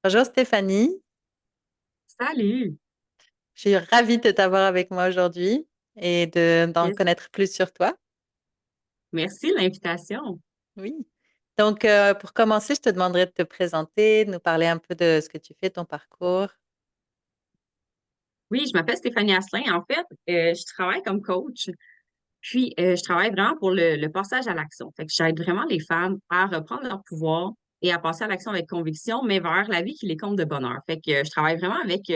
Bonjour Stéphanie, Salut! je suis ravie de t'avoir avec moi aujourd'hui et d'en Yes. connaître plus sur toi. Merci de l'invitation. Oui. Donc, pour commencer, je te demanderais de te présenter, de nous parler un peu de ce que tu fais, ton parcours. Oui, je m'appelle Stéphanie Asselin. En fait, je travaille comme coach, puis je travaille vraiment pour le passage à l'action. Fait que j'aide vraiment les femmes à reprendre leur pouvoir et à passer à l'action avec conviction, mais vers la vie qui les comble de bonheur. Fait que je travaille vraiment avec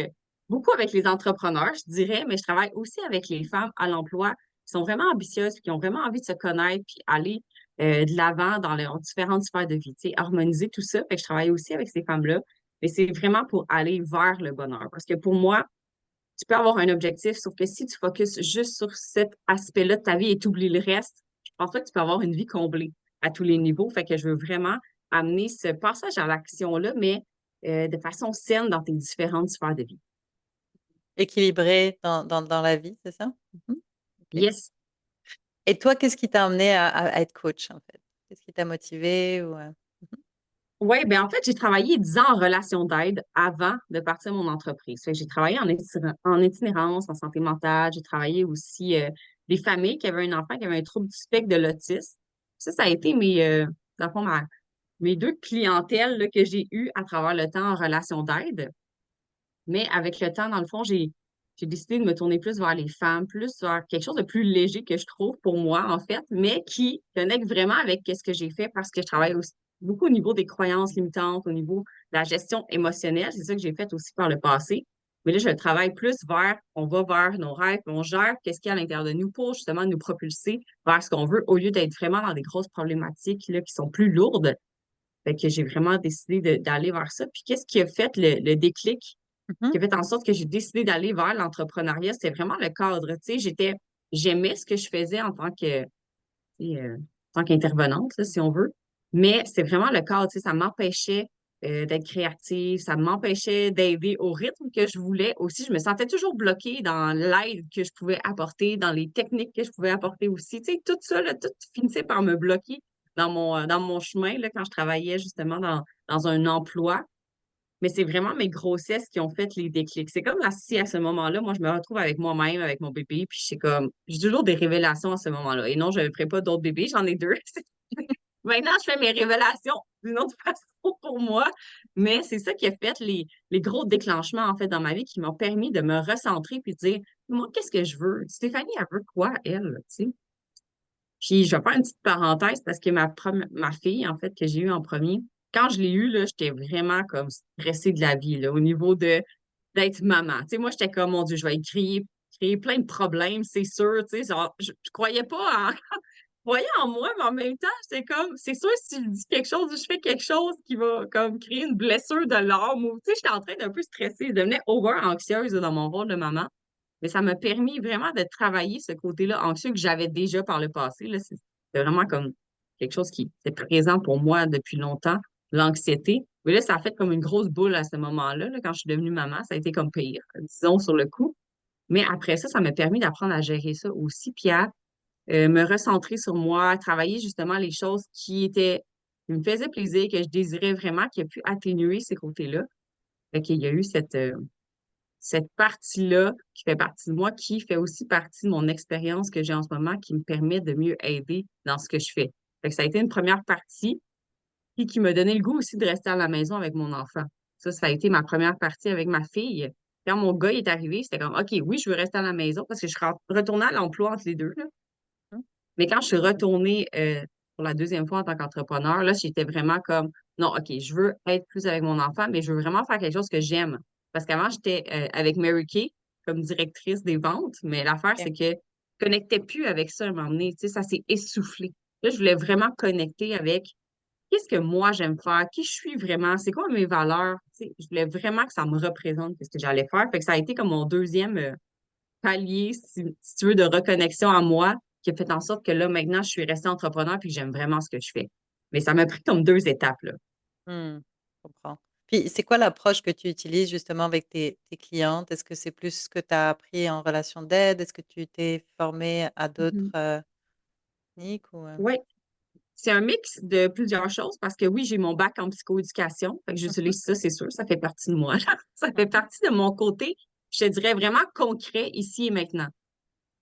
beaucoup avec les entrepreneurs, je dirais, mais je travaille aussi avec les femmes à l'emploi qui sont vraiment ambitieuses, puis qui ont vraiment envie de se connaître, puis aller de l'avant dans leurs différentes sphères de vie, tu sais, harmoniser tout ça. Fait que je travaille aussi avec ces femmes-là, mais c'est vraiment pour aller vers le bonheur. Parce que pour moi, tu peux avoir un objectif, sauf que si tu focuses juste sur cet aspect-là de ta vie et tu oublies le reste, je pense pas que tu peux avoir une vie comblée à tous les niveaux. Fait que je veux vraiment amener ce passage à l'action-là, mais de façon saine dans tes différentes sphères de vie. Équilibré dans la vie, c'est ça? Mhm. Ok. Yes. Et toi, qu'est-ce qui t'a amené à être coach en fait? Qu'est-ce qui t'a motivé Mhm. Oui, ben en fait, j'ai travaillé 10 ans en relation d'aide avant de partir mon entreprise. Fait que j'ai travaillé en itinérance, en santé mentale. J'ai travaillé aussi des familles qui avaient un enfant qui avait un trouble du spectre de l'autisme. Ça a été dans le fond, mes deux clientèles là, que j'ai eues à travers le temps en relation d'aide. Mais avec le temps, dans le fond, j'ai décidé de me tourner plus vers les femmes, plus vers quelque chose de plus léger que je trouve pour moi, en fait, mais qui connecte vraiment avec ce que j'ai fait parce que je travaille aussi beaucoup au niveau des croyances limitantes, au niveau de la gestion émotionnelle. C'est ça que j'ai fait aussi par le passé. Mais là, je travaille plus vers, on va vers nos rêves, puis on gère qu'est-ce qu'il y a à l'intérieur de nous pour justement nous propulser vers ce qu'on veut au lieu d'être vraiment dans des grosses problématiques là, qui sont plus lourdes. Fait que j'ai vraiment décidé d'aller vers ça. Puis qu'est-ce qui a fait le déclic Mhm. qui a fait en sorte que j'ai décidé d'aller vers l'entrepreneuriat? C'est vraiment le cadre. Tu sais, j'aimais ce que je faisais tu sais, en tant qu'intervenante, là, si on veut. Mais c'est vraiment le cadre. Tu sais, ça m'empêchait d'être créative, ça m'empêchait d'aider au rythme que je voulais. Aussi, je me sentais toujours bloquée dans l'aide que je pouvais apporter, dans les techniques que je pouvais apporter aussi. Tu sais, tout ça, là, tout finissait par me bloquer dans mon chemin là, quand je travaillais justement dans un emploi. Mais c'est vraiment mes grossesses qui ont fait les déclics. C'est comme si à ce moment-là, moi, je me retrouve avec moi-même, avec mon bébé, puis c'est comme, j'ai toujours des révélations à ce moment-là. Et non, je ne ferai pas d'autres bébés, j'en ai deux. Maintenant, je fais mes révélations d'une autre façon pour moi. Mais c'est ça qui a fait les gros déclenchements, en fait, dans ma vie qui m'ont permis de me recentrer puis de dire, moi, qu'est-ce que je veux? Stéphanie, elle veut quoi, elle, tu sais? Puis, je vais faire une petite parenthèse parce que ma fille, en fait, que j'ai eue en premier, quand je l'ai eue, là, j'étais vraiment comme stressée de la vie, là, au niveau d'être maman. Tu sais, moi, j'étais comme, mon Dieu, je vais créer plein de problèmes, c'est sûr, tu sais, genre, je croyais pas en, je croyais en moi, mais en même temps, j'étais comme, c'est sûr, si je dis quelque chose, ou je fais quelque chose qui va, comme, créer une blessure de l'âme, ou, tu sais, j'étais en train d'un peu stresser, je devenais over-anxieuse là, dans mon rôle de maman. Mais ça m'a permis vraiment de travailler ce côté-là anxieux que j'avais déjà par le passé. Là. C'était vraiment comme quelque chose qui était présent pour moi depuis longtemps, l'anxiété. Mais là, ça a fait comme une grosse boule à ce moment-là. Là, quand je suis devenue maman, ça a été comme pire, disons, sur le coup. Mais après ça m'a permis d'apprendre à gérer ça aussi, puis à me recentrer sur moi, travailler justement les choses qui me faisaient plaisir, que je désirais vraiment, qui a pu atténuer ces côtés-là. Fait qu'il y a eu cette partie-là qui fait partie de moi, qui fait aussi partie de mon expérience que j'ai en ce moment, qui me permet de mieux aider dans ce que je fais. Fait que ça a été une première partie, puis qui m'a donné le goût aussi de rester à la maison avec mon enfant. Ça a été ma première partie avec ma fille. Quand mon gars est arrivé, c'était comme, OK, oui, je veux rester à la maison parce que je suis retournée à l'emploi entre les deux, là. Mais quand je suis retournée pour la deuxième fois en tant qu'entrepreneur, là, j'étais vraiment comme, non, OK, je veux être plus avec mon enfant, mais je veux vraiment faire quelque chose que j'aime. Parce qu'avant, j'étais avec Mary Kay comme directrice des ventes, mais l'affaire, Ok. c'est que je connectais plus avec ça à un moment donné. Tu sais, ça s'est essoufflé. Là, je voulais vraiment connecter avec qu'est-ce que moi j'aime faire, qui je suis vraiment, c'est quoi mes valeurs. Tu sais, je voulais vraiment que ça me représente ce que j'allais faire. Fait que ça a été comme mon deuxième palier, si tu veux, de reconnexion à moi qui a fait en sorte que là, maintenant, je suis restée entrepreneur puis que j'aime vraiment ce que je fais. Mais ça m'a pris comme deux étapes, là. Hmm, je comprends. Puis, c'est quoi l'approche que tu utilises justement avec tes clientes? Est-ce que c'est plus ce que tu as appris en relation d'aide? Est-ce que tu t'es formé à d'autres Mhm. techniques ou... Oui. c'est un mix de plusieurs choses parce que oui, j'ai mon bac en psychoéducation. Fait que Mhm, j'utilise ça, c'est sûr, ça fait partie de moi. Ça fait mhm. partie de mon côté, je te dirais vraiment concret ici et maintenant.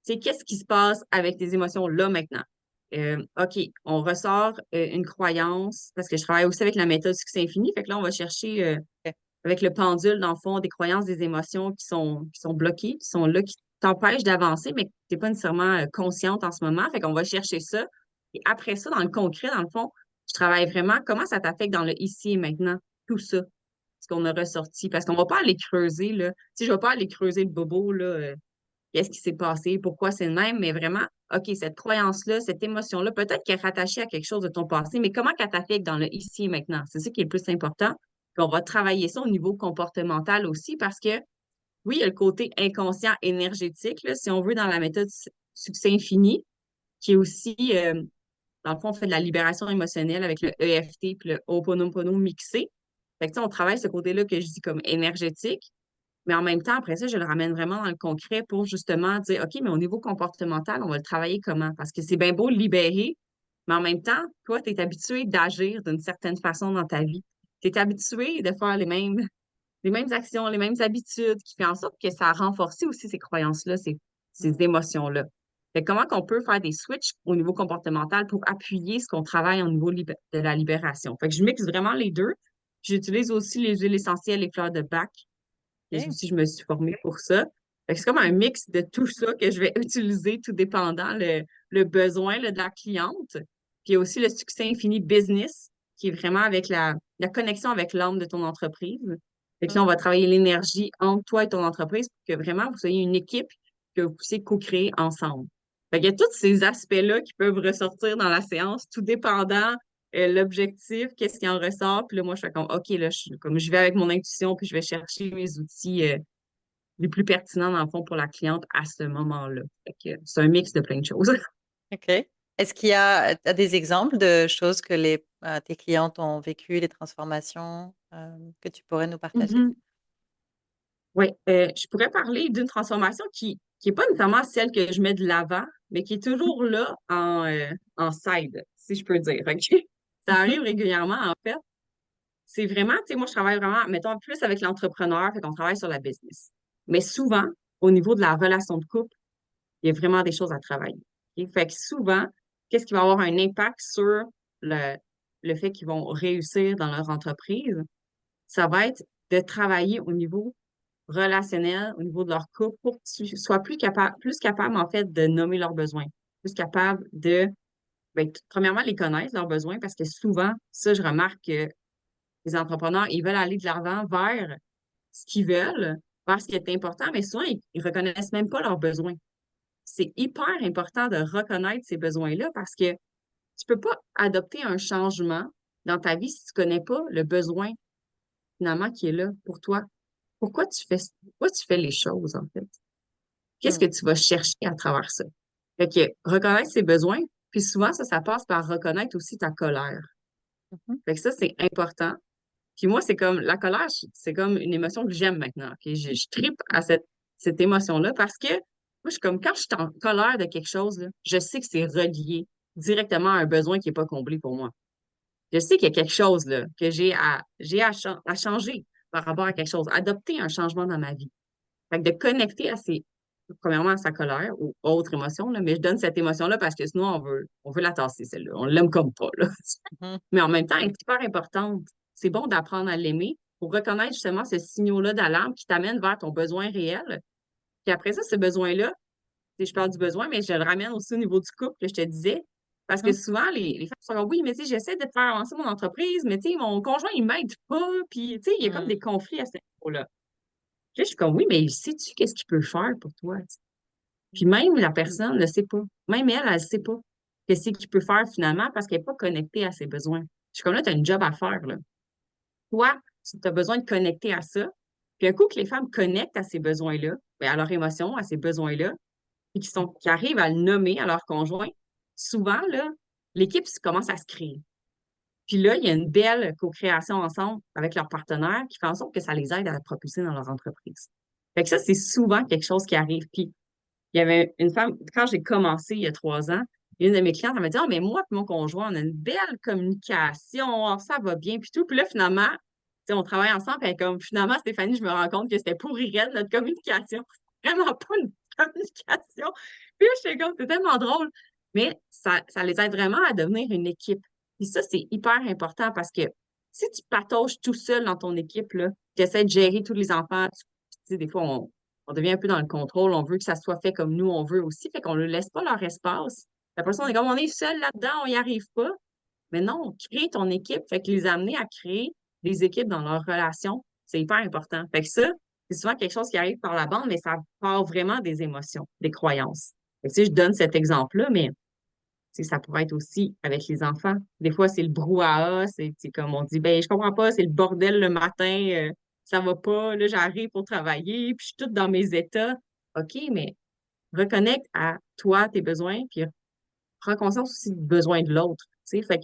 Tu sais, qu'est-ce qui se passe avec tes émotions là maintenant? OK, on ressort une croyance, parce que je travaille aussi avec la méthode succès infini. Fait que là, on va chercher OK. avec le pendule, dans le fond, des croyances, des émotions qui sont bloquées, qui sont là, qui t'empêchent d'avancer, mais que tu n'es pas nécessairement consciente en ce moment. Fait qu'on va chercher ça. Et après ça, dans le concret, dans le fond, je travaille vraiment comment ça t'affecte dans le ici et maintenant, tout ça, ce qu'on a ressorti. Parce qu'on va pas aller creuser, là. Tu sais, je vais pas aller creuser le bobo, là. Qu'est-ce qui s'est passé, pourquoi c'est le même, mais vraiment, OK, cette croyance-là, cette émotion-là, peut-être qu'elle est rattachée à quelque chose de ton passé, mais comment qu'elle t'affecte dans le ici et maintenant? C'est ça qui est le plus important. Puis on va travailler ça au niveau comportemental aussi parce que, oui, il y a le côté inconscient énergétique, là, si on veut, dans la méthode succès infini, qui est aussi, dans le fond, on fait de la libération émotionnelle avec le EFT puis le Ho'oponopono mixé. Fait que, tu sais, on travaille ce côté-là que je dis comme énergétique. Mais en même temps, après ça, je le ramène vraiment dans le concret pour justement dire, OK, mais au niveau comportemental, on va le travailler comment? Parce que c'est bien beau le libérer, mais en même temps, toi, tu es habitué d'agir d'une certaine façon dans ta vie. Tu es habitué de faire les mêmes actions, les mêmes habitudes, qui fait en sorte que ça a renforcé aussi ces croyances-là, ces Mm. émotions-là. Fait que comment qu'on peut faire des switches au niveau comportemental pour appuyer ce qu'on travaille au niveau de la libération? Fait que je mixe vraiment les deux. J'utilise aussi les huiles essentielles et fleurs de bac et OK. aussi, je me suis formée pour ça. Fait que c'est comme un mix de tout ça que je vais utiliser, tout dépendant le besoin là, de la cliente. Puis il y a aussi le succès infini business, qui est vraiment avec la connexion avec l'âme de ton entreprise. Fait que là, on va travailler l'énergie entre toi et ton entreprise pour que vraiment vous soyez une équipe que vous puissiez co-créer ensemble. Fait qu'il y a tous ces aspects-là qui peuvent ressortir dans la séance, tout dépendant l'objectif, qu'est-ce qui en ressort. Puis là, moi, je fais comme, OK, là, comme je vais avec mon intuition, puis je vais chercher mes outils les plus pertinents, dans le fond, pour la cliente à ce moment-là. Fait que c'est un mix de plein de choses. OK. Est-ce qu'il y a t'as des exemples de choses que tes clientes ont vécues, les transformations, que tu pourrais nous partager? Mhm. Oui, je pourrais parler d'une transformation qui est pas nécessairement celle que je mets de l'avant, mais qui est Mhm, toujours là en side, si je peux dire. OK? Ça mhm, arrive régulièrement, en fait. C'est vraiment, tu sais, moi, je travaille vraiment, mettons, plus avec l'entrepreneur, fait qu'on travaille sur la business. Mais souvent, au niveau de la relation de couple, il y a vraiment des choses à travailler. OK? Fait que souvent, qu'est-ce qui va avoir un impact sur le, le fait qu'ils vont réussir dans leur entreprise? Ça va être de travailler au niveau relationnel, au niveau de leur couple, pour que tu sois plus capable, en fait, de nommer leurs besoins, plus capable de, ben, premièrement, les connaître, leurs besoins, parce que souvent, ça, je remarque que les entrepreneurs, ils veulent aller de l'avant vers ce qu'ils veulent, vers ce qui est important, mais souvent, ils reconnaissent même pas leurs besoins. C'est hyper important de reconnaître ces besoins-là parce que tu peux pas adopter un changement dans ta vie si tu connais pas le besoin finalement qui est là pour toi. Pourquoi tu fais les choses, en fait? Qu'est-ce que mm, tu vas chercher à travers ça? Fait que reconnaître ses besoins, puis souvent, ça passe par reconnaître aussi ta colère. mhm, Fait que ça, c'est important. Puis moi, c'est comme la colère, c'est comme une émotion que j'aime maintenant. OK? Je tripe à cette émotion-là parce que moi, je suis comme quand je suis en colère de quelque chose, là, je sais que c'est relié directement à un besoin qui n'est pas comblé pour moi. Je sais qu'il y a quelque chose là, que à changer par rapport à quelque chose, adopter un changement dans ma vie. Fait que de connecter premièrement à sa colère ou autre émotion, là, mais je donne cette émotion-là parce que sinon, on veut la tasser, celle-là. On l'aime comme pas, là. mhm, Mais en même temps, elle est super importante. C'est bon d'apprendre à l'aimer pour reconnaître justement ce signal-là d'alarme qui t'amène vers ton besoin réel. Puis après ça, ce besoin-là, tu sais, je parle du besoin, mais je le ramène aussi au niveau du couple que je te disais. Parce que mhm, souvent, les femmes sont comme, oui, mais tu sais, j'essaie de faire avancer mon entreprise, mais tu sais, mon conjoint, il m'aide pas. Puis, tu sais, il y a comme mm, des conflits à ce niveau-là. Puis là, je suis comme, oui, mais sais-tu qu'est-ce qu'il peut faire pour toi? Puis même la personne ne sait pas. Même elle, elle ne sait pas qu'est-ce qu'il peut faire finalement parce qu'elle n'est pas connectée à ses besoins. Je suis comme là, tu as une job à faire, là. Toi, tu as besoin de connecter à ça. Puis un coup que les femmes connectent à ces besoins-là, ben, à leurs émotions, à ces besoins-là, et qui arrivent à le nommer à leur conjoint, souvent, là, l'équipe commence à se créer. Puis là, il y a une belle co-création ensemble avec leurs partenaires qui fait en sorte que ça les aide à propulser dans leur entreprise. Fait que ça, c'est souvent quelque chose qui arrive. Puis il y avait une femme, quand j'ai commencé il y a 3 ans, une de mes clientes, elle m'a dit, ah, mais moi et mon conjoint, on a une belle communication, ah, ça va bien, puis tout. Puis là, finalement, tu sais, on travaille ensemble, puis elle est comme, finalement, Stéphanie, je me rends compte que c'était pourri raide, notre communication. Vraiment pas une communication. Puis là, j'étais comme, c'est tellement drôle. Mais ça les aide vraiment à devenir une équipe. Puis ça, c'est hyper important parce que si tu patauges tout seul dans ton équipe, là, tu essaies de Mm. gérer tous les enfants, tu sais, des fois, on devient un peu dans le contrôle, on veut que ça soit fait comme nous, on veut aussi, fait qu'on ne laisse pas leur espace. La personne est comme, on est seul là-dedans, on n'y arrive pas. Mais non, crée ton équipe, fait que les amener à créer des équipes dans leurs relations, c'est hyper important. Fait que ça, c'est souvent quelque chose qui arrive par la bande, mais ça part vraiment des émotions, des croyances. Fait que, tu sais, je donne cet exemple-là, mais tu sais, ça pourrait être aussi avec les enfants. Des fois, c'est le brouhaha, c'est comme on dit, ben, je comprends pas, c'est le bordel le matin, ça va pas, là, j'arrive pour travailler, puis je suis toute dans mes états. OK, mais reconnecte à toi, tes besoins, puis prends conscience aussi du besoin de l'autre. Tu sais, fait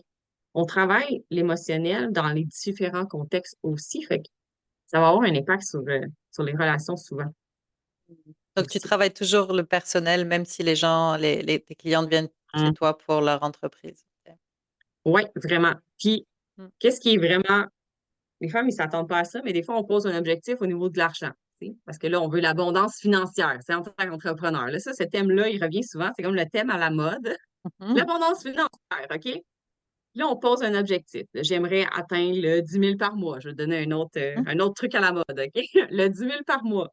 qu'on travaille l'émotionnel dans les différents contextes aussi, fait que ça va avoir un impact sur les relations souvent Donc, tu aussi. travailles toujours le personnel, même si les gens, tes clientes viennent chez Hum. toi pour leur entreprise. Ok. Oui, vraiment. Puis, Mm. qu'est-ce qui est vraiment les femmes, ils s'attendent pas à ça, mais des fois, on pose un objectif au niveau de l'argent. Tu sais, parce que là, on veut l'abondance financière. C'est en tant qu'entrepreneur. Là, ça, ce thème-là, il revient souvent. C'est comme le thème à la mode. Mhm. L'abondance financière, OK? Là, on pose un objectif. J'aimerais atteindre le 10 000 par mois. Je vais donner un autre truc à la mode, OK? Le 10 000 par mois.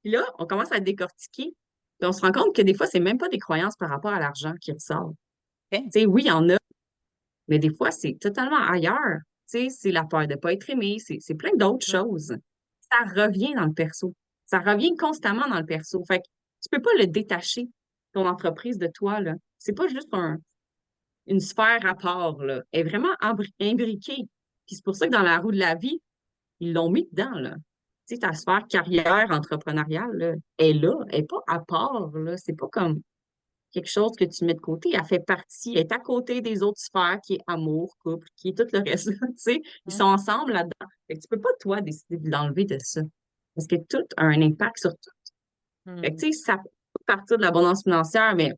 Puis là, on commence à décortiquer. Puis on se rend compte que des fois, c'est même pas des croyances par rapport à l'argent qui ressortent. Ok. Tu sais, oui, il y en a, mais des fois, c'est totalement ailleurs. Tu sais, c'est la peur de ne pas être aimé, c'est plein d'autres Mm. choses. Ça revient dans le perso. Ça revient constamment dans le perso. Fait que tu peux pas le détacher, ton entreprise de toi, là. C'est pas juste une sphère à part, là. Elle est vraiment imbriquée. Puis c'est pour ça que dans la roue de la vie, ils l'ont mis dedans, là. Tu sais, ta sphère carrière entrepreneuriale, là, elle est là, elle n'est pas à part, là. C'est pas comme quelque chose que tu mets de côté. Elle fait partie, elle est à côté des autres sphères qui est amour, couple, qui est tout le reste. Tu sais, ils Mm. sont ensemble là-dedans. Fait que tu peux pas, toi, décider de l'enlever de ça. Parce que tout a un impact sur tout. Fait que, Mm. tu sais, ça peut partir de l'abondance financière, mais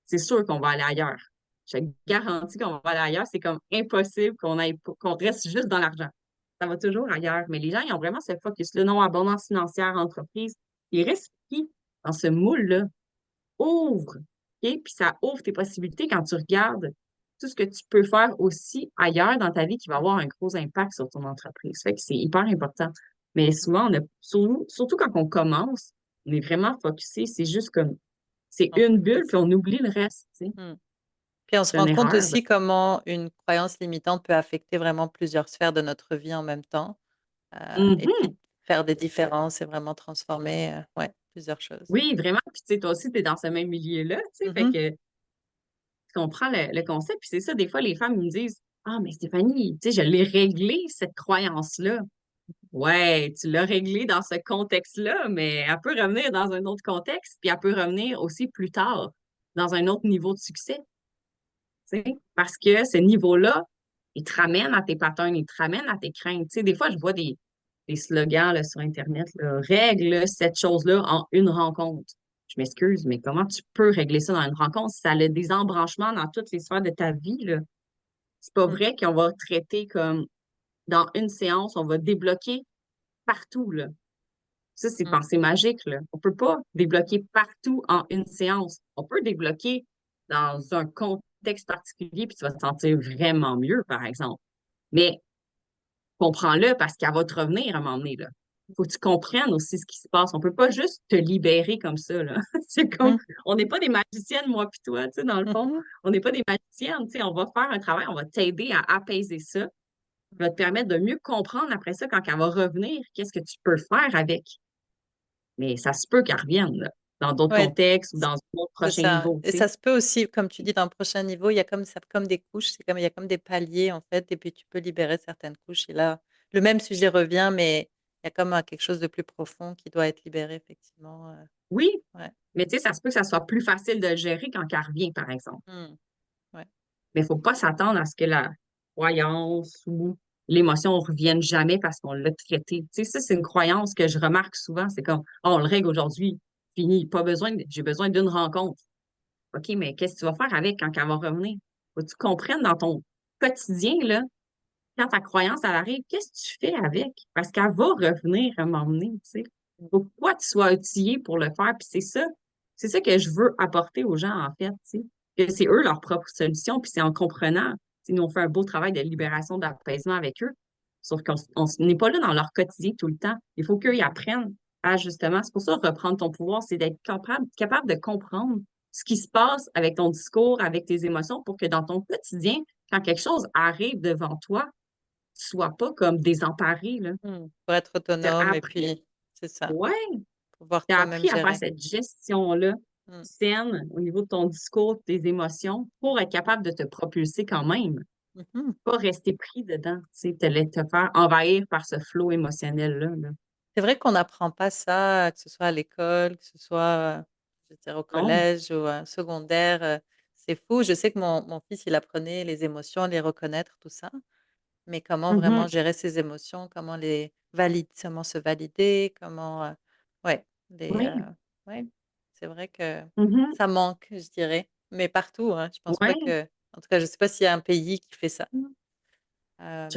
c'est sûr qu'on va aller ailleurs. Je te garantis qu'on va aller ailleurs. C'est comme impossible qu'on reste juste dans l'argent. Ça va toujours ailleurs. Mais les gens, ils ont vraiment ce focus-là. Non, abondance financière, entreprise. Ils restent pris dans ce moule-là. Ouvre, OK? Puis ça ouvre tes possibilités quand tu regardes tout ce que tu peux faire aussi ailleurs dans ta vie qui va avoir un gros impact sur ton entreprise. Fait que c'est hyper important. Mais souvent, surtout quand on commence, on est vraiment focusé. C'est juste comme, c'est une bulle, Entreprise. puis on oublie le reste, tu sais. Mm. Puis on se C'est rend une compte erreur. aussi comment une croyance limitante peut affecter vraiment plusieurs sphères de notre vie en même temps. Et puis Mhm. faire des différences et vraiment transformer ouais, plusieurs choses. Oui, vraiment. Puis tu sais, toi aussi, tu es dans ce même milieu-là, tu sais. Fait Mhm. que tu comprends le concept. Puis c'est ça, des fois, les femmes ils me disent, ah, mais Stéphanie, tu sais, je l'ai réglé, cette croyance-là. Ouais, tu l'as réglé dans ce contexte-là, mais elle peut revenir dans un autre contexte, puis elle peut revenir aussi plus tard, dans un autre niveau de succès, tu sais, parce que ce niveau-là, il te ramène à tes patterns, il te ramène à tes craintes. Tu sais, des fois, je vois des slogans là, sur Internet, là, règle cette chose-là en une rencontre. Je m'excuse, mais comment tu peux régler ça dans une rencontre si ça a des embranchements dans toutes les sphères de ta vie, là? C'est pas Mm. vrai qu'on va traiter comme dans une séance, on va débloquer partout, là. Ça, c'est Mm. pensée magique, là. On peut pas débloquer partout en une séance. On peut débloquer dans un contexte particulier, puis tu vas te sentir vraiment mieux, par exemple. Mais comprends-le parce qu'elle va te revenir à un moment donné, là. Faut que tu comprennes aussi ce qui se passe. On peut pas juste te libérer comme ça, là. C'est comme, Mhm. on n'est pas des magiciennes, moi puis toi, tu sais, dans le fond. Mhm. On n'est pas des magiciennes, tu sais. On va faire un travail, on va t'aider à apaiser ça, va te permettre de mieux comprendre après ça quand elle va revenir, qu'est-ce que tu peux faire avec. Mais ça se peut qu'elle revienne, là, dans d'autres Ouais, contextes ou dans un autre c'est prochain ça. niveau, Et tu sais. ça se peut aussi, comme tu dis, dans le prochain niveau, il y a comme ça, comme des couches, c'est comme il y a comme des paliers en fait, et puis tu peux libérer certaines couches. Et là, le même sujet revient, mais il y a comme quelque chose de plus profond qui doit être libéré effectivement. Oui, Ouais. mais tu sais, ça se peut que ça soit plus facile de le gérer quand elle revient, par exemple. Mm. Ouais. Mais il ne faut pas s'attendre à ce que la croyance ou l'émotion ne revienne jamais parce qu'on l'a traité. Tu sais, ça, c'est une croyance que je remarque souvent. C'est comme, oh, on le règle aujourd'hui, fini, pas besoin, j'ai besoin d'une rencontre. OK, mais qu'est-ce que tu vas faire avec quand elle va revenir? Faut que tu comprennes dans ton quotidien, là, quand ta croyance, elle arrive, qu'est-ce que tu fais avec? Parce qu'elle va revenir à un moment donné, tu sais. Faut que toi, tu sois outillé pour le faire. Puis c'est ça que je veux apporter aux gens, en fait, tu sais. Que c'est eux leur propre solution, puis c'est en comprenant. Tu sais, nous, on fait un beau travail de libération, d'apaisement avec eux. Sauf qu'on n'est pas là dans leur quotidien tout le temps. Il faut qu'ils apprennent à, justement, c'est pour ça, reprendre ton pouvoir, c'est d'être capable de comprendre ce qui se passe avec ton discours, avec tes émotions, pour que dans ton quotidien, quand quelque chose arrive devant toi, tu sois pas comme désemparé, là. Pour être Tu autonome et appris puis c'est ça, ouais, pouvoir tu toi-même appris à faire gérer. cette gestion-là Mmh. saine au niveau de ton discours, de tes émotions, pour être capable de te propulser quand même. Mmh mh. Pas rester pris dedans, tu sais, te faire envahir par ce flot émotionnel-là, là. C'est vrai qu'on n'apprend pas ça, que ce soit à l'école, que ce soit, je veux dire au Non. collège ou secondaire, c'est fou. Je sais que mon fils, il apprenait les émotions, les reconnaître, tout ça, mais comment vraiment Mhm. gérer ses émotions, comment se valider, ouais, Oui. ouais, c'est vrai que Mhm. ça manque, je dirais, mais partout, hein. Je pense pas Ouais. que en tout cas, je sais pas s'il y a un pays qui fait ça, Je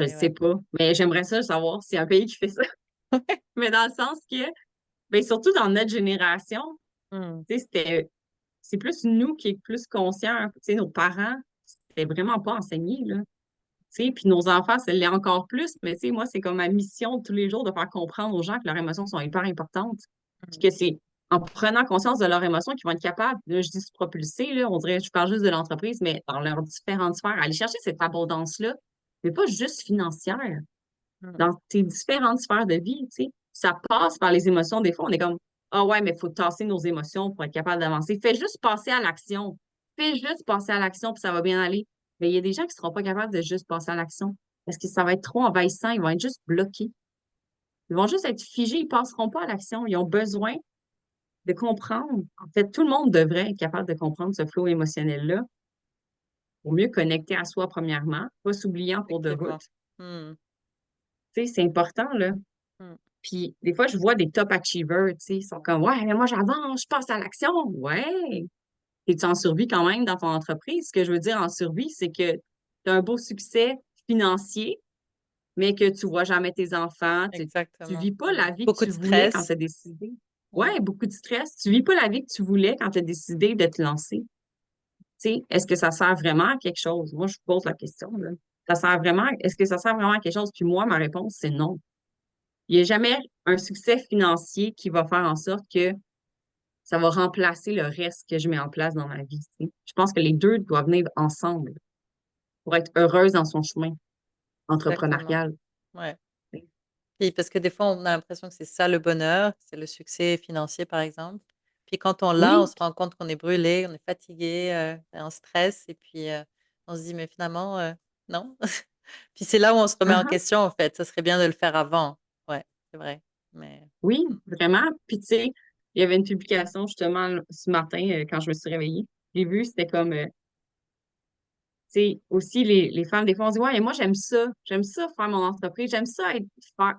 le mais sais ouais. pas, mais j'aimerais ça savoir s'il y a un pays qui fait ça. Mais dans le sens que, ben, surtout dans notre génération, Mmh. tu sais, c'est plus nous qui est plus conscients, tu sais, nos parents, c'était vraiment pas enseigné, là. Tu sais, puis nos enfants, ça l'est encore plus, mais tu sais, moi, c'est comme ma mission de tous les jours de faire comprendre aux gens que leurs émotions sont hyper importantes. Puis Mmh. que c'est en prenant conscience de leurs émotions qu'ils vont être capables, là, je dis se propulser, là, on dirait, je parle juste de l'entreprise, mais dans leurs différentes sphères, aller chercher cette abondance-là, mais pas juste financière, Mmh. dans tes différentes sphères de vie, tu sais. Ça passe par les émotions. Des fois, on est comme, ah ouais, mais il faut tasser nos émotions pour être capable d'avancer. Fais juste passer à l'action. Fais juste passer à l'action, puis ça va bien aller. Mais il y a des gens qui ne seront pas capables de juste passer à l'action parce que ça va être trop envahissant. Ils vont être juste bloqués. Ils vont juste être figés. Ils ne passeront pas à l'action. Ils ont besoin de comprendre. En fait, tout le monde devrait être capable de comprendre ce flot émotionnel-là pour mieux connecter à soi, premièrement, pas s'oublier en cours de Effectivement. route. Mmh. Tu sais, c'est important, là. Mmh. Puis des fois, je vois des top achievers, tu sais, ils sont comme: «Ouais, mais moi j'avance, je passe à l'action». Ouais! Es-tu en survie quand même dans ton entreprise? Ce que je veux dire en survie, c'est que tu as un beau succès financier, mais que tu vois jamais tes enfants, tu Exactement. vis pas Mmh. la vie que Beaucoup tu de voulais quand tu stress. as décidé. Mmh. Ouais, beaucoup de stress. Tu vis pas la vie que tu voulais quand tu as décidé de te lancer. Tu sais, est-ce que ça sert vraiment à quelque chose? Moi, je pose la question, là. Ça sert vraiment est-ce que ça sert vraiment à quelque chose? Puis moi, ma réponse, c'est non. Il n'y a jamais un succès financier qui va faire en sorte que ça va remplacer le reste que je mets en place dans ma vie, tu sais. Je pense que les 2 doivent venir ensemble pour être heureuse dans son chemin Exactement. entrepreneurial, Ouais. tu sais. Puis parce que des fois, on a l'impression que c'est ça le bonheur, c'est le succès financier, par exemple. Puis quand on l'a, on Oui, se rend compte qu'on est brûlé, on est fatigué, en stress et puis, on se dit: «Mais finalement, non». Puis c'est là où on se remet en uh question, en fait. Ça serait bien de le faire avant. Ouais, c'est vrai, mais oui, mmh, vraiment. Puis tu sais, il y avait une publication justement ce matin, quand je me suis réveillée. J'ai vu, c'était comme, tu sais, aussi les femmes, des fois, on dit: «Ouais, moi j'aime ça faire mon entreprise, j'aime ça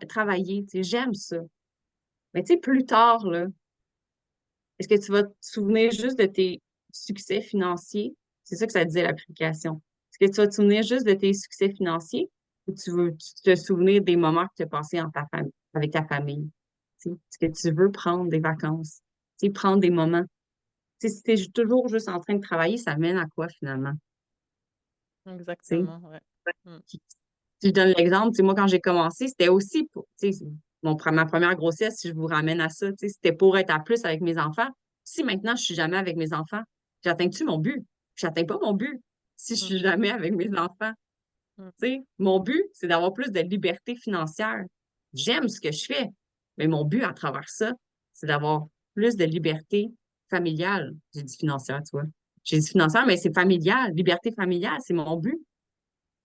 travailler, tu sais, j'aime ça». Mais tu sais, plus tard, là, est-ce que tu vas te souvenir juste de tes succès financiers? C'est ça que ça disait l'application. Est-ce que tu vas te souvenir juste de tes succès financiers ou tu veux te souvenir des moments que tu as passés avec ta famille? Tu sais, est-ce que tu veux prendre des vacances? Tu sais, prendre des moments. Tu sais, si tu es toujours juste en train de travailler, ça mène à quoi finalement? Tu sais? exactement, ouais. Mmh. Puis, si je donne l'exemple, tu sais, moi, quand j'ai commencé, c'était aussi pour, tu sais, ma première grossesse, si je vous ramène à ça, tu sais, c'était pour être à plus avec mes enfants. Si maintenant, je suis jamais avec mes enfants, j'atteins-tu mon but? J'atteins pas mon but si je Mmh. suis jamais avec mes enfants. Mmh. Tu sais, mon but, c'est d'avoir plus de liberté financière. J'aime ce que je fais, mais mon but à travers ça, c'est d'avoir plus de liberté familiale. J'ai dit financière, tu vois. J'ai dit financière, mais c'est familial. Liberté familiale, c'est mon but.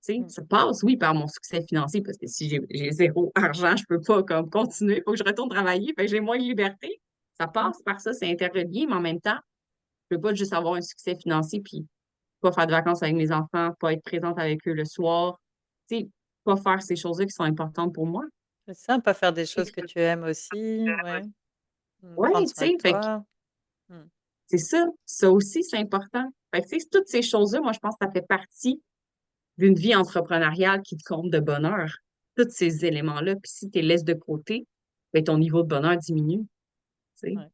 Tu sais, Mmh. ça passe, oui, par mon succès financier, parce que si j'ai 0 argent, je peux pas comme continuer, il faut que je retourne travailler, fait que j'ai moins de liberté. Ça Mmh. passe par ça, c'est interrelié, mais en même temps, je peux pas juste avoir un succès financier puis pas faire de vacances avec mes enfants, pas être présente avec eux le soir, tu sais, pas faire ces choses-là qui sont importantes pour moi. C'est ça, pas faire des Tu choses que sais, tu aimes aussi, ouais. ouais, Prendre tu soin de sais, fait que toi. Mmh. c'est ça aussi, c'est important. Fait que, tu sais, toutes ces choses-là, moi, je pense que ça fait partie d'une vie entrepreneuriale qui te comble de bonheur. Tous ces éléments-là. Puis si tu les laisses de côté, ben, ton niveau de bonheur diminue, tu sais, Ouais.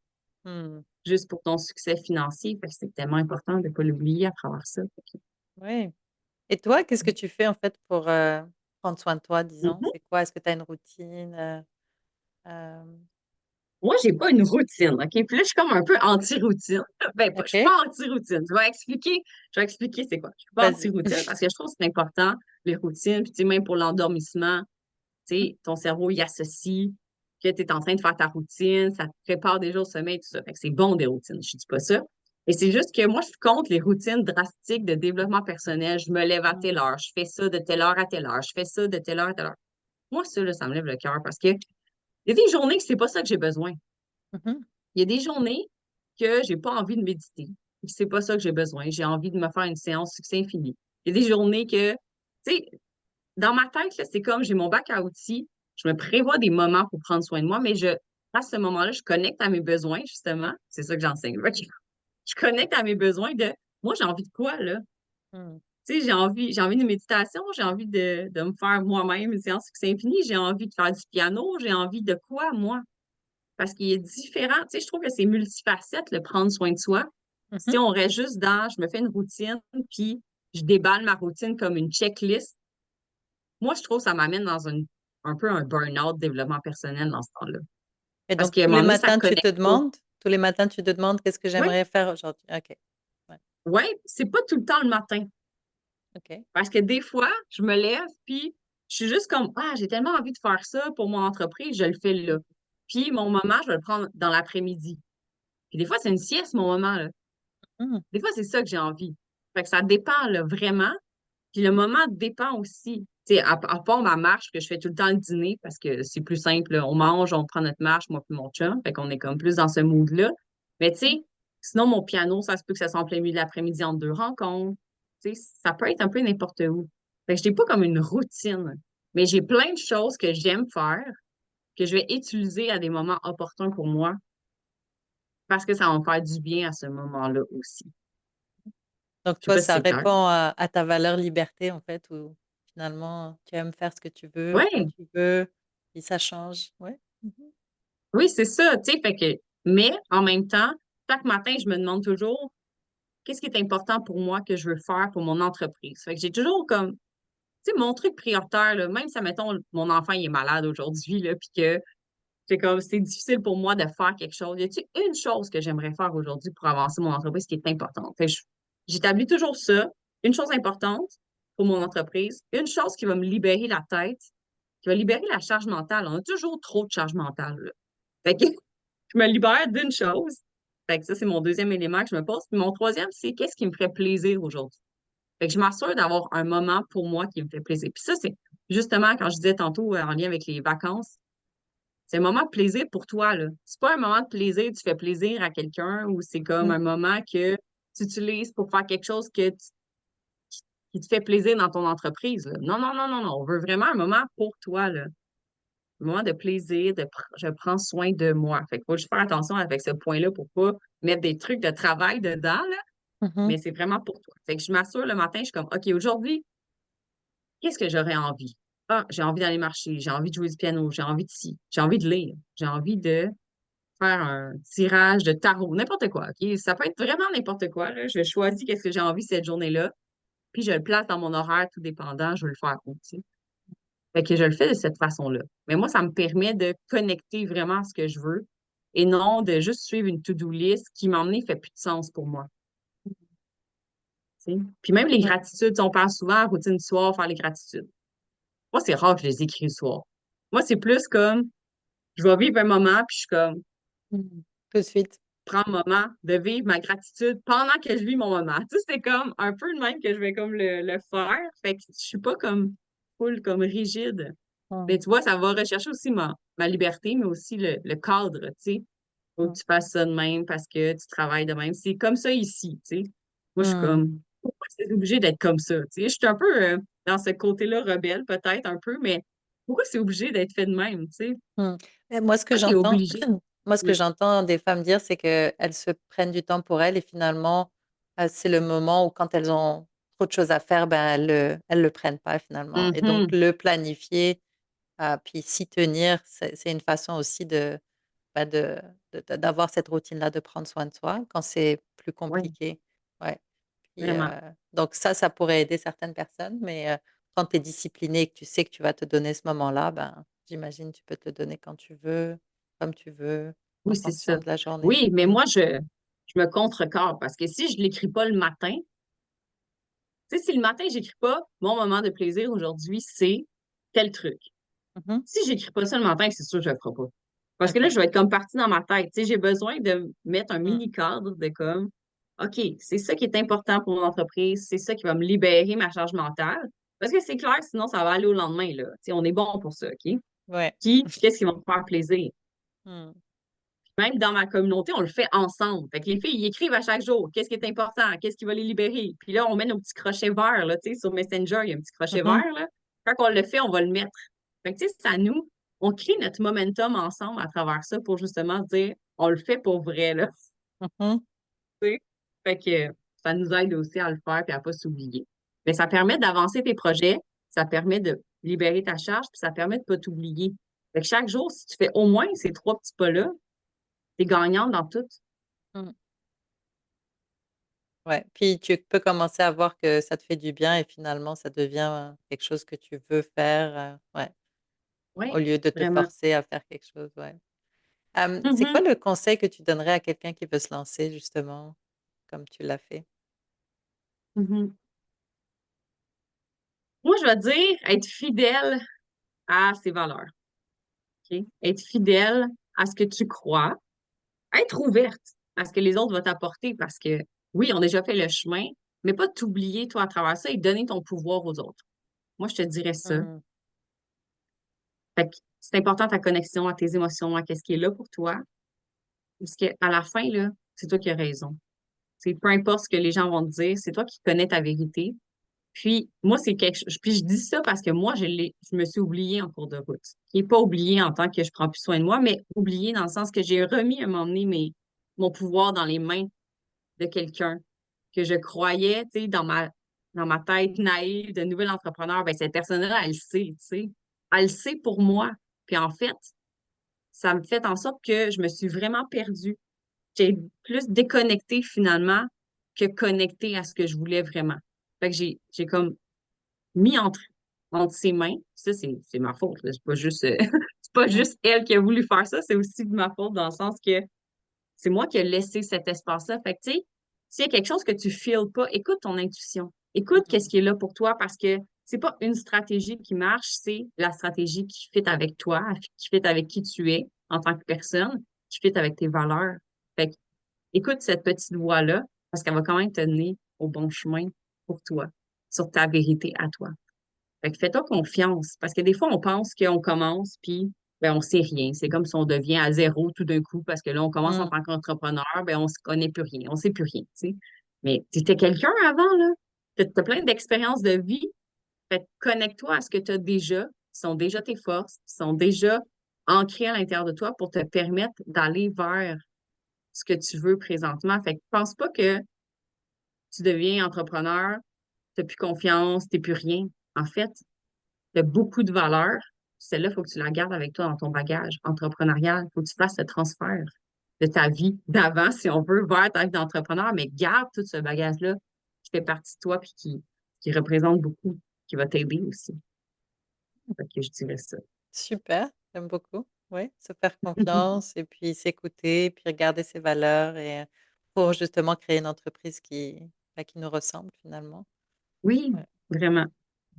Mmh. juste pour ton succès financier. Fait que c'est tellement important de ne pas l'oublier à travers ça. Oui. Et toi, qu'est-ce que tu fais, en fait, pour, prendre soin de toi, disons? Mhm. C'est quoi? Est-ce que tu as une routine, hem? Moi, j'ai pas une routine, OK? Puis là, je suis comme un peu anti-routine. Ben, je suis OK, pas anti-routine. Je vais expliquer c'est quoi. Je suis pas vas-y. anti-routine parce que je trouve que c'est important, les routines. Puis, tu sais, même pour l'endormissement, tu Mmh. sais, ton cerveau y associe que tu es en train de faire ta routine, ça te prépare déjà au sommeil, tout ça. Fait que c'est bon des routines, je dis pas ça. Et c'est juste que moi, je suis contre les routines drastiques de développement personnel. Je me lève à telle Mmh. heure, je fais ça de telle heure à telle heure, je fais ça de telle heure à telle heure. Moi, ça, là, ça me lève le cœur parce que il y a des journées que c'est pas ça que j'ai besoin. Mmh mh. Il y a des journées que j'ai pas envie de méditer. C'est pas ça que j'ai besoin. J'ai envie de me faire une séance succès infini. Il y a des journées que, tu sais, dans ma tête, là, c'est comme j'ai mon bac à outils, je me prévois des moments pour prendre soin de moi, mais à ce moment-là, je connecte à mes besoins, justement. C'est ça que j'enseigne. Fait que je connecte à mes besoins de moi, j'ai envie de quoi, là? Mmh. Tu sais, j'ai envie de méditation, j'ai envie de me faire moi-même une séance succès infini, j'ai envie de faire du piano, j'ai envie de quoi, moi? Parce qu'il est différent. Tu sais, je trouve que c'est multifacette, le prendre soin de soi. Mmh Si mh. on reste juste dans, je me fais une routine, puis je déballe ma routine comme une checklist, moi, je trouve que ça m'amène dans un peu un burn-out développement personnel dans ce temps-là. Et Parce donc qu'à un tous moment les donné, ça matins, tu connecte te pas. demandes tous les matins, tu te demandes: «Qu'est-ce que Oui, j'aimerais faire aujourd'hui?» OK. Ouais. oui, c'est pas tout le temps le matin. OK. Parce que des fois, je me lève, puis je suis juste comme, ah, j'ai tellement envie de faire ça pour mon entreprise, je le fais là. Puis mon moment, je vais le prendre dans l'après-midi. Puis des fois, c'est une sieste, mon moment, là. Mmh. Des fois, c'est ça que j'ai envie. Fait que ça dépend, là, vraiment. Puis le moment dépend aussi. Tu sais, à part ma marche que je fais tout le temps le dîner parce que c'est plus simple. On mange, on prend notre marche, moi puis mon chum. Fait qu'on est comme plus dans ce mood-là. Mais tu Mmh. sais, sinon, mon piano, ça se peut que ça soit en plein milieu de l'après-midi entre deux rencontres. Tu sais, ça peut être un peu n'importe où. Fait que je n'ai pas comme une routine. Mais j'ai plein de choses que j'aime faire, que je vais utiliser à des moments opportuns pour moi parce que ça va me faire du bien à ce moment-là aussi. Donc Je sais toi, pas si ça c'est clair. répond à ta valeur liberté, en fait, où finalement tu aimes faire ce que tu veux, quand Ouais, tu veux, et ça change. Ouais. Mmh mh. oui, c'est ça, tu sais, fait que, mais en même temps, chaque matin, je me demande toujours qu'est-ce qui est important pour moi que je veux faire pour mon entreprise. Fait que j'ai toujours comme, tu sais, mon truc prioritaire, là, même si, mettons, mon enfant il est malade aujourd'hui, là, puis que c'est comme, c'est difficile pour moi de faire quelque chose. Y a-t-il une chose que j'aimerais faire aujourd'hui pour avancer mon entreprise qui est importante? Fait que j'établis toujours ça, une chose importante pour mon entreprise, une chose qui va me libérer la tête, qui va libérer la charge mentale. On a toujours trop de charge mentale, là. Fait que je me libère d'une chose. Fait que ça, c'est mon deuxième élément que je me pose. Puis mon troisième, c'est qu'est-ce qui me ferait plaisir aujourd'hui? Fait que je m'assure d'avoir un moment pour moi qui me fait plaisir. Puis ça, c'est justement quand je disais tantôt en lien avec les vacances, c'est un moment de plaisir pour toi, là. C'est pas un moment de plaisir, tu fais plaisir à quelqu'un ou c'est comme Mmh. un moment que tu utilises pour faire quelque chose qui te fait plaisir dans ton entreprise, là. Non, non, non, non, non. On veut vraiment un moment pour toi, là. Un moment de plaisir, je prends soin de moi. Fait qu'il faut juste faire attention avec ce point-là pour pas mettre des trucs de travail dedans, là, Mmh mh. mais c'est vraiment pour toi. Fait que je m'assure le matin, je suis comme, OK, aujourd'hui, qu'est-ce que j'aurais envie? Ah, j'ai envie d'aller marcher, j'ai envie de jouer du piano, j'ai envie de ci, j'ai envie de lire, j'ai envie de faire un tirage de tarot, n'importe quoi, OK? Ça peut être vraiment n'importe quoi, là. Je choisis qu'est-ce que j'ai envie cette journée-là, puis je le place dans mon horaire tout dépendant, je veux le faire où, tu sais? Fait que je le fais de cette façon-là. Mais moi, ça me permet de connecter vraiment à ce que je veux et non de juste suivre une to-do list qui, m'emmener fait plus de sens pour moi. Tu sais. Puis même les Ouais. gratitudes, on parle souvent routine du soir, faire les gratitudes. Moi, c'est rare que je les écris le soir. Moi, c'est plus comme je vais vivre un moment, puis je suis comme Mmh. Tout de suite. prends un moment de vivre ma gratitude pendant que je vis mon moment. Tu sais, c'est comme un peu de même que je vais comme le faire. Fait que je suis pas comme full, comme rigide. Mmh. Mais tu vois, ça va rechercher aussi ma liberté, mais aussi le cadre, tu sais. Faut que Mmh. tu fasses ça de même parce que tu travailles de même. C'est comme ça ici, tu sais. Moi, je suis Mmh. comme, pourquoi c'est obligé d'être comme ça? Tu sais, je suis un peu dans ce côté-là rebelle, peut-être un peu, mais pourquoi c'est obligé d'être fait de même, tu sais? Mmh. Et moi, ce que Pourquoi t'es j'entends obligé? Moi, ce que Oui. j'entends des femmes dire, c'est qu'elles se prennent du temps pour elles et finalement, c'est le moment où quand elles ont trop de choses à faire, ben, elles le prennent pas finalement. Et donc, Mhm. le planifier, puis s'y tenir, c'est une façon aussi bah, d'avoir cette routine-là, de prendre soin de soi quand c'est plus Oui, compliqué. Ouais. Puis, vraiment. donc ça pourrait aider certaines personnes, mais quand tu es discipliné et que tu sais que tu vas te donner ce moment-là, ben, j'imagine tu peux te le donner quand tu veux, comme tu veux, en Oui, c'est fonction ça. de la journée. Oui, mais Mmh. moi, je me contrecarre parce que si je ne l'écris pas le matin, tu sais, si le matin, j'écris pas mon moment de plaisir aujourd'hui, c'est tel truc. Mmh. Si j'écris pas ça le matin, c'est sûr que je le ferai pas. Parce que là, OK. je vais être comme partie dans ma tête. Tu sais, j'ai besoin de mettre un Mmh. mini cadre de comme, OK, c'est ça qui est important pour mon entreprise, c'est ça qui va me libérer ma charge mentale. Parce que c'est clair, sinon, ça va aller au lendemain, là. Tu sais, on est bon pour ça, OK? Ouais. Puis, qu'est-ce qui va me faire plaisir? Mmh. Même dans ma communauté, on le fait ensemble. Fait que les filles, ils écrivent à chaque jour qu'est-ce qui est important, qu'est-ce qui va les libérer. Puis là, on met nos petits crochets verts, là, tu sais, sur Messenger, il y a un petit crochet Mmh. vert, là. Quand on le fait, on va le mettre. Fait que, tu sais, c'est à nous. On crée notre momentum ensemble à travers ça pour justement se dire, on le fait pour vrai, là. Mmh. Tu sais. Fait que ça nous aide aussi à le faire et à pas s'oublier. Mais ça permet d'avancer tes projets, ça permet de libérer ta charge, puis ça permet de pas t'oublier. Fait que chaque jour, si tu fais au moins ces trois petits pas-là, t'es gagnant dans tout. Mmh. Ouais, puis tu peux commencer à voir que ça te fait du bien et finalement ça devient quelque chose que tu veux faire, ouais, au Oui, lieu de te vraiment. forcer à faire quelque chose, ouais. C'est quoi Mhm, le conseil que tu donnerais à quelqu'un qui veut se lancer justement, comme tu l'as fait? mhm. Moi, je vais dire être fidèle à ses valeurs. OK? Être fidèle à ce que tu crois, être ouverte à ce que les autres vont t'apporter parce que oui, on a déjà fait le chemin, mais pas t'oublier, toi, à travers ça et donner ton pouvoir aux autres. Moi, je te dirais ça. Mmh. Fait que c'est important ta connexion à tes émotions, à ce qui est là pour toi, parce qu'à la fin, là, c'est toi qui as raison. C'est peu importe ce que les gens vont te dire, c'est toi qui connais ta vérité. Puis, moi, c'est quelque chose. Puis, je dis ça parce que moi, je me suis oubliée en cours de route. Et pas oubliée en tant que je prends plus soin de moi, mais oubliée dans le sens que j'ai remis à un moment donné mon pouvoir dans les mains de quelqu'un que je croyais, tu sais, dans ma tête naïve de nouvel entrepreneur. Ben, cette personne-là, elle le sait, tu sais. Elle le sait pour moi. Puis, en fait, ça me fait en sorte que je me suis vraiment perdue. J'ai plus déconnecté finalement que connecté à ce que je voulais vraiment. Fait que j'ai comme mis entre ses mains. Ça, c'est ma faute, là. C'est pas juste, c'est pas Mmh. juste elle qui a voulu faire ça, c'est aussi de ma faute dans le sens que c'est moi qui ai laissé cet espace-là. Fait que, tu sais, s'il y a quelque chose que tu files pas, écoute ton intuition. Écoute qu'est-ce Mmh. qui est là pour toi parce que c'est pas une stratégie qui marche, c'est la stratégie qui fit avec toi, qui fit avec qui tu es en tant que personne, qui fit avec tes valeurs. Fait que, écoute cette petite voix-là parce qu'elle va quand même te mener au bon chemin pour toi, sur ta vérité à toi. Fait que fais-toi confiance, parce que des fois, on pense qu'on commence, puis ben, on sait rien. C'est comme si on devient à zéro tout d'un coup, parce que là, on commence en Mmh. tant qu'entrepreneur, ben, on se connaît plus rien, on sait plus rien, tu sais. Mais tu étais quelqu'un avant, là. Tu as plein d'expériences de vie. Fait que connecte-toi à ce que tu as déjà, qui sont déjà tes forces, qui sont déjà ancrées à l'intérieur de toi pour te permettre d'aller vers ce que tu veux présentement. Fait que pense pas que tu deviens entrepreneur, tu n'as plus confiance, tu n'es plus rien. En fait, tu as beaucoup de valeur. Celle-là, il faut que tu la gardes avec toi dans ton bagage entrepreneurial. Il faut que tu fasses ce transfert de ta vie d'avant, si on veut, vers ta vie d'entrepreneur, mais garde tout ce bagage-là qui fait partie de toi puis qui représente beaucoup, qui va t'aider aussi. Fait que je dirais ça. Super, j'aime beaucoup. Oui, se faire confiance et puis s'écouter, puis regarder ses valeurs et pour justement créer une entreprise qui nous ressemble finalement. Oui, Ouais. vraiment.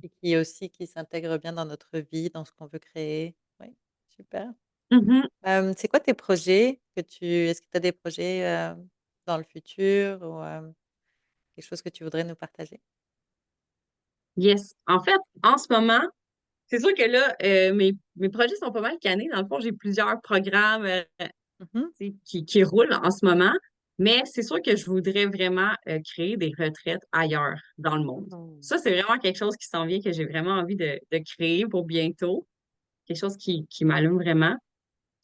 Et qui aussi qui s'intègre bien dans notre vie, dans ce qu'on veut créer. Oui, super. Mhm. C'est quoi tes projets que tu est-ce que tu as des projets, dans le futur ou, quelque chose que tu voudrais nous partager? Yes. En fait, en ce moment, c'est sûr que là, mes projets sont pas mal canés. Dans le fond, j'ai plusieurs programmes Mmh. tu sais, qui roulent en ce moment, mais c'est sûr que je voudrais vraiment créer des retraites ailleurs dans le monde. Mmh. Ça, c'est vraiment quelque chose qui s'en vient, que j'ai vraiment envie de créer pour bientôt, quelque chose qui m'allume vraiment.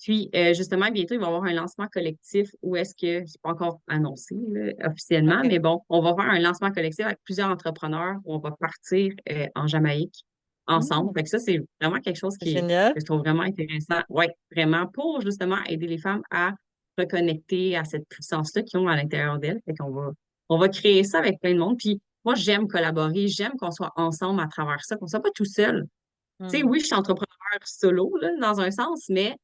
Puis, justement, bientôt, il va y avoir un lancement collectif où est-ce que, c'est pas encore annoncé là, officiellement, OK. mais bon, on va faire un lancement collectif avec plusieurs entrepreneurs où on va partir en Jamaïque ensemble. Mmh, Fait que ça, c'est vraiment quelque chose génial. que je trouve vraiment intéressant. Oui, vraiment, pour justement aider les femmes à reconnecter à cette puissance-là qu'ils ont à l'intérieur d'elles. Fait on va créer ça avec plein de monde. Puis, moi, j'aime collaborer, j'aime qu'on soit ensemble à travers ça, qu'on soit pas tout seul. Tu sais, Mmh. oui, je suis entrepreneur solo, là, dans un sens, mais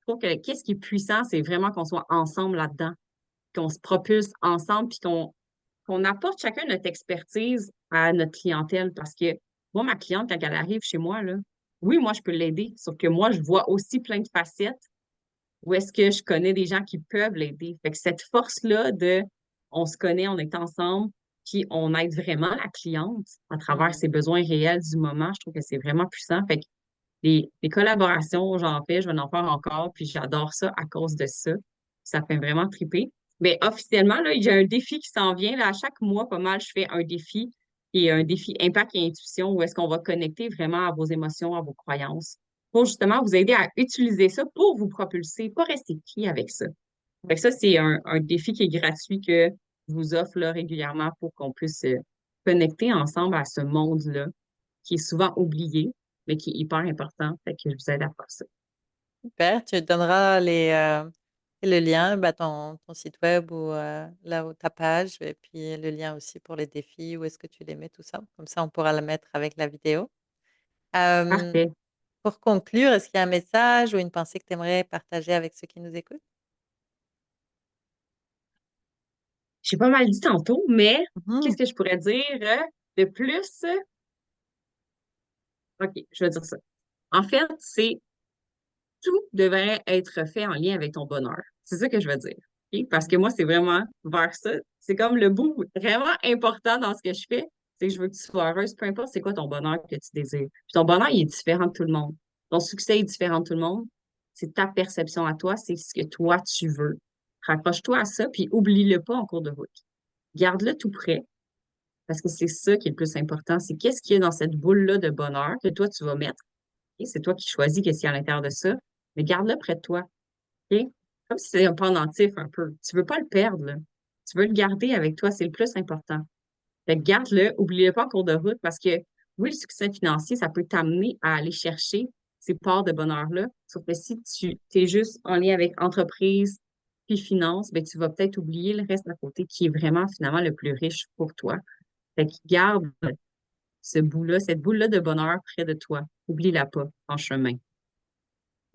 trouve que qu'est-ce qui est puissant, c'est vraiment qu'on soit ensemble là-dedans, qu'on se propulse ensemble, puis qu'on apporte chacun notre expertise à notre clientèle. Parce que moi, ma cliente, quand elle arrive chez moi, là, oui, moi, je peux l'aider, sauf que moi, je vois aussi plein de facettes où est-ce que je connais des gens qui peuvent l'aider. Fait que cette force-là de on se connaît, on est ensemble, puis on aide vraiment la cliente à travers Mmh. ses besoins réels du moment, je trouve que c'est vraiment puissant. Fait que les collaborations, j'en fais, je vais en faire encore, puis j'adore ça à cause de ça. Ça fait vraiment triper. Mais officiellement, là, il y a un défi qui s'en vient. Là, à chaque mois, pas mal, je fais un défi et un défi impact et intuition où est-ce qu'on va connecter vraiment à vos émotions, à vos croyances, pour justement vous aider à utiliser ça pour vous propulser, pas rester pris avec ça. Fait que ça, c'est un défi qui est gratuit que je vous offre là, régulièrement pour qu'on puisse connecter ensemble à ce monde-là qui est souvent oublié, mais qui est hyper important. Fait que je vous aide à faire ça. Super, tu donneras le lien, bah, ton site web ou là où ta page et puis le lien aussi pour les défis, où est-ce que tu les mets, tout ça? Comme ça, on pourra le mettre avec la vidéo. Hem, Parfait. pour conclure, est-ce qu'il y a un message ou une pensée que tu aimerais partager avec ceux qui nous écoutent? J'ai pas mal dit tantôt, mais qu'est-ce Mmh. que je pourrais dire de plus? OK, je vais dire ça. En fait, c'est tout devrait être fait en lien avec ton bonheur. C'est ça que je veux dire. OK? Parce que moi, c'est vraiment vers ça. C'est comme le bout vraiment important dans ce que je fais. C'est que je veux que tu sois heureuse, peu importe c'est quoi ton bonheur que tu désires. Puis ton bonheur, il est différent de tout le monde. Ton succès est différent de tout le monde. C'est ta perception à toi, c'est ce que toi tu veux. Raccroche-toi à ça, puis oublie-le pas en cours de route. Garde-le tout près, parce que c'est ça qui est le plus important. C'est qu'est-ce qu'il y a dans cette boule-là de bonheur que toi, tu vas mettre. Et c'est toi qui choisis qu'est-ce qu'il y a à l'intérieur de ça, mais garde-le près de toi. OK? Comme si c'était un pendentif un peu. Tu veux pas le perdre, là. Tu veux le garder avec toi, c'est le plus important. Fait que garde-le, oublie-le pas en cours de route parce que oui, le succès financier, ça peut t'amener à aller chercher ces parts de bonheur-là. Sauf que si tu es juste en lien avec entreprise puis finance, ben, tu vas peut-être oublier le reste à côté qui est vraiment finalement le plus riche pour toi. Fait que garde ce bout-là, cette boule-là de bonheur près de toi. Oublie-la pas en chemin.